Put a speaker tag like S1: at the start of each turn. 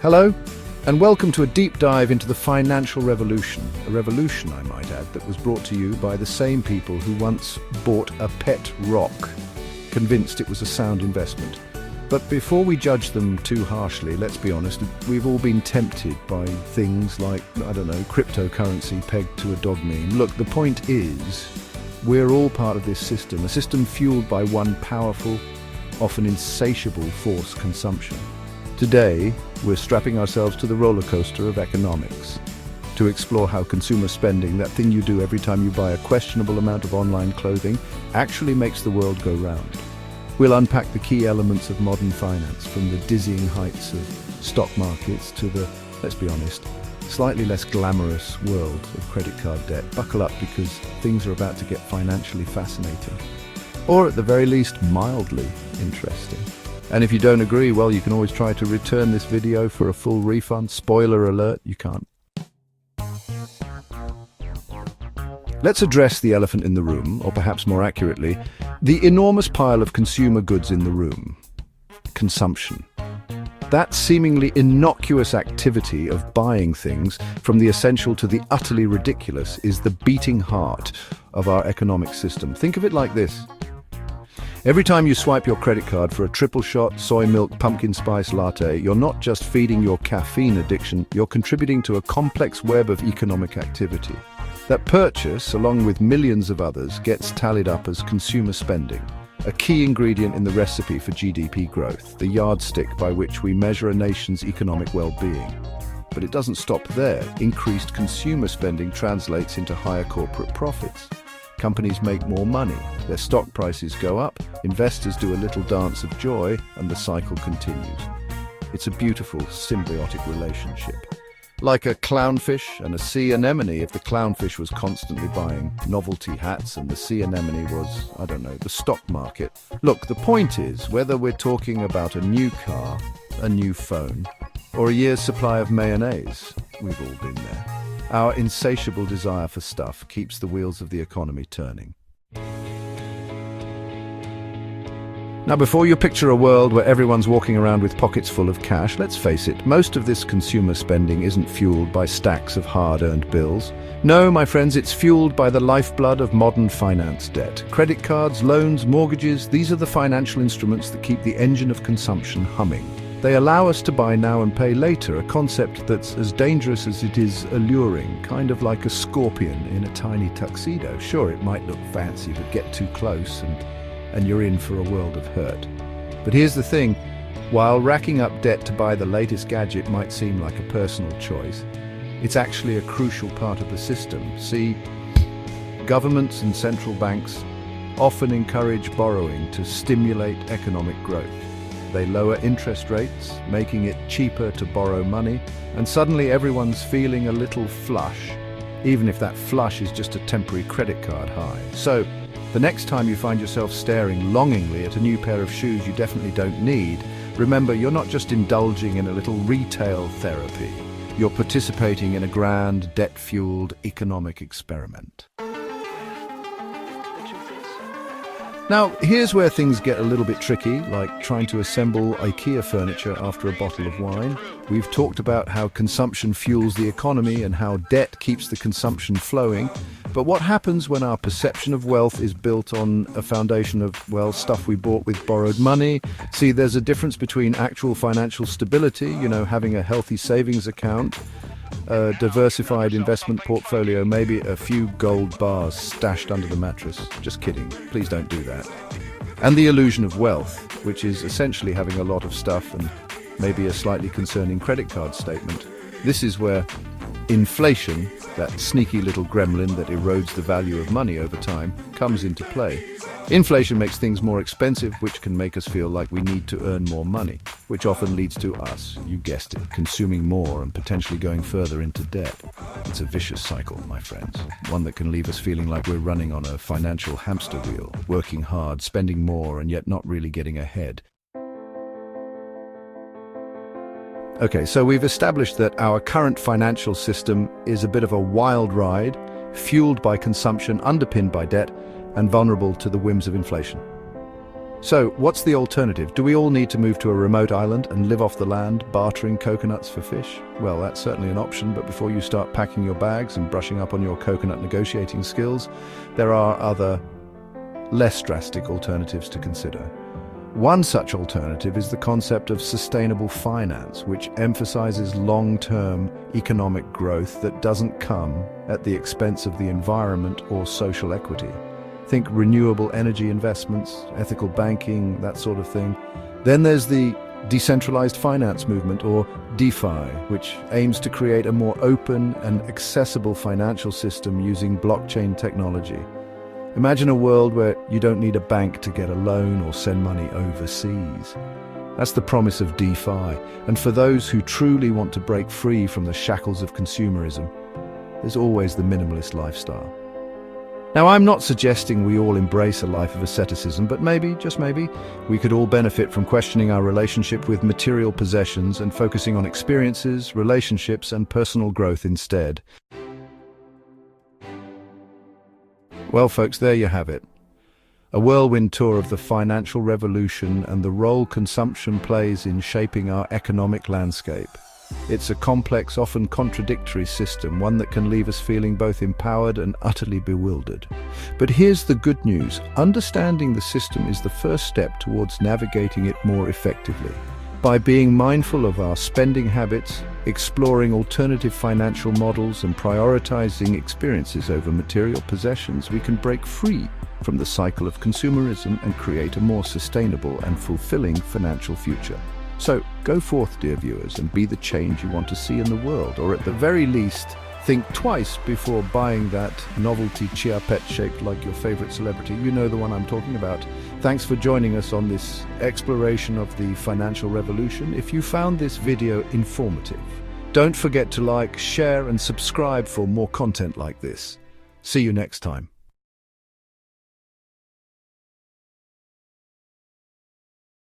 S1: Hello, and welcome to a deep dive into the financial revolution. A revolution, I might add, that was brought to you by the same people who once bought a pet rock, convinced it was a sound investment. But before we judge them too harshly, let's be honest, we've all been tempted by things like, cryptocurrency pegged to a dog meme. Look, the point is, we're all part of this system, a system fueled by one powerful, often insatiable force: consumption. Today, we're strapping ourselves to the roller coaster of economics to explore how consumer spending, that thing you do every time you buy a questionable amount of online clothing, actually makes the world go round. We'll unpack the key elements of modern finance, from the dizzying heights of stock markets to the, let's be honest, slightly less glamorous world of credit card debt. Buckle up, because things are about to get financially fascinating. Or at the very least, mildly interesting. And if you don't agree, well, you can always try to return this video for a full refund. Spoiler alert, you can't. Let's address the elephant in the room, or perhaps more accurately, the enormous pile of consumer goods in the room: consumption. That seemingly innocuous activity of buying things, from the essential to the utterly ridiculous, is the beating heart of our economic system. Think of it like this. Every time you swipe your credit card for a triple shot, soy milk, pumpkin spice latte, you're not just feeding your caffeine addiction, you're contributing to a complex web of economic activity. That purchase, along with millions of others, gets tallied up as consumer spending, a key ingredient in the recipe for GDP growth, the yardstick by which we measure a nation's economic well-being. But it doesn't stop there. Increased consumer spending translates into higher corporate profits. Companies make more money, their stock prices go up, investors do a little dance of joy, and the cycle continues. It's a beautiful, symbiotic relationship. Like a clownfish and a sea anemone. If the clownfish was constantly buying novelty hats and the sea anemone was, the stock market. Look, the point is, whether we're talking about a new car, a new phone, or a year's supply of mayonnaise, we've all been there. Our insatiable desire for stuff keeps the wheels of the economy turning. Now, before you picture a world where everyone's walking around with pockets full of cash, let's face it, most of this consumer spending isn't fueled by stacks of hard-earned bills. No, my friends, it's fueled by the lifeblood of modern finance debt. Credit cards, loans, mortgages, these are the financial instruments that keep the engine of consumption humming. They allow us to buy now and pay later, a concept that's as dangerous as it is alluring, kind of like a scorpion in a tiny tuxedo. Sure, it might look fancy, but get too close and you're in for a world of hurt. But here's the thing, while racking up debt to buy the latest gadget might seem like a personal choice, it's actually a crucial part of the system. See, governments and central banks often encourage borrowing to stimulate economic growth. They lower interest rates, making it cheaper to borrow money, and suddenly everyone's feeling a little flush, even if that flush is just a temporary credit card high. So, the next time you find yourself staring longingly at a new pair of shoes you definitely don't need, remember, you're not just indulging in a little retail therapy. You're participating in a grand, debt-fueled economic experiment. Now, here's where things get a little bit tricky, like trying to assemble IKEA furniture after a bottle of wine. We've talked about how consumption fuels the economy and how debt keeps the consumption flowing. But what happens when our perception of wealth is built on a foundation of, stuff we bought with borrowed money? See, there's a difference between actual financial stability, having a healthy savings account, a diversified investment portfolio, maybe a few gold bars stashed under the mattress. Just kidding, please don't do that. And the illusion of wealth, which is essentially having a lot of stuff and maybe a slightly concerning credit card statement. This is where inflation, that sneaky little gremlin that erodes the value of money over time, comes into play. Inflation makes things more expensive, which can make us feel like we need to earn more money, which often leads to us, you guessed it, consuming more and potentially going further into debt. It's a vicious cycle, my friends, one that can leave us feeling like we're running on a financial hamster wheel, working hard, spending more, and yet not really getting ahead. Okay, so we've established that our current financial system is a bit of a wild ride, fueled by consumption, underpinned by debt, and vulnerable to the whims of inflation. So, what's the alternative? Do we all need to move to a remote island and live off the land, bartering coconuts for fish? Well, that's certainly an option, but before you start packing your bags and brushing up on your coconut negotiating skills, there are other, less drastic alternatives to consider. One such alternative is the concept of sustainable finance, which emphasizes long-term economic growth that doesn't come at the expense of the environment or social equity. Think renewable energy investments, ethical banking, that sort of thing. Then there's the decentralized finance movement, or DeFi, which aims to create a more open and accessible financial system using blockchain technology. Imagine a world where you don't need a bank to get a loan or send money overseas. That's the promise of DeFi, and for those who truly want to break free from the shackles of consumerism, there's always the minimalist lifestyle. Now, I'm not suggesting we all embrace a life of asceticism, but maybe, just maybe, we could all benefit from questioning our relationship with material possessions and focusing on experiences, relationships, and personal growth instead. Well, folks, there you have it. A whirlwind tour of the financial revolution and the role consumption plays in shaping our economic landscape. It's a complex, often contradictory system, one that can leave us feeling both empowered and utterly bewildered. But here's the good news. Understanding the system is the first step towards navigating it more effectively. By being mindful of our spending habits, exploring alternative financial models, and prioritizing experiences over material possessions, we can break free from the cycle of consumerism and create a more sustainable and fulfilling financial future. So, go forth, dear viewers, and be the change you want to see in the world, or at the very least, think twice before buying that novelty chia pet shaped like your favorite celebrity. You know the one I'm talking about. Thanks for joining us on this exploration of the financial revolution. If you found this video informative, don't forget to like, share, and subscribe for more content like this. See you next time.